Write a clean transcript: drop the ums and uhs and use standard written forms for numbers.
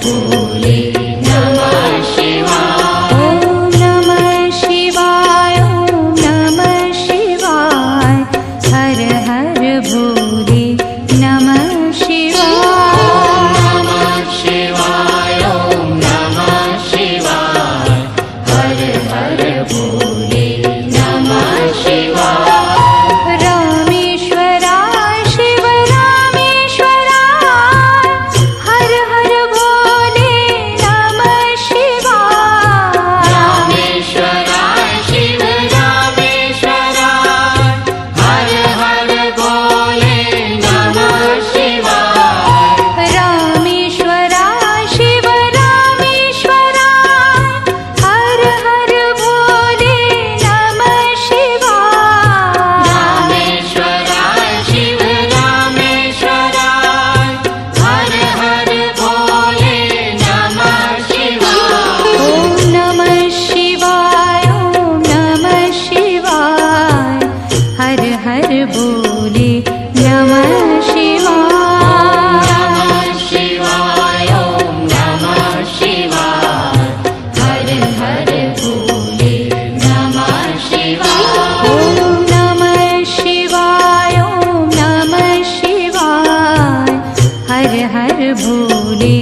भोले नमः शिवाय। ॐ नमः शिवाय, ॐ नमः शिवाय, हर हर भोले नमः शिवाय। नमः शिवाय, ॐ नमः शिवाय, हर हर भोले नमः शिवाय। रामेश्वराय शिव रामेश्वराय, हर हर भोले नमः शिवाय। रामेश्वराय शिव रामेश्वराय, हर हर भोले नमः शिवाय। रामेश्वराय शिव रामेश्वराय, हर हर भोले नमः शिवाय। रामेश्वराय शिव रामेश्वराय, हर हर भोले नमः शिवाय। ॐ नमः शिवाय, ॐ नमः शिवाय, हर हर भोले नमः शिवाय। नमः शिवाय, ॐ नमः शिवाय, हर हर भोले नमः शिवाय। ॐ नमः शिवाय, ॐ नमः शिवाय, हर हर भोले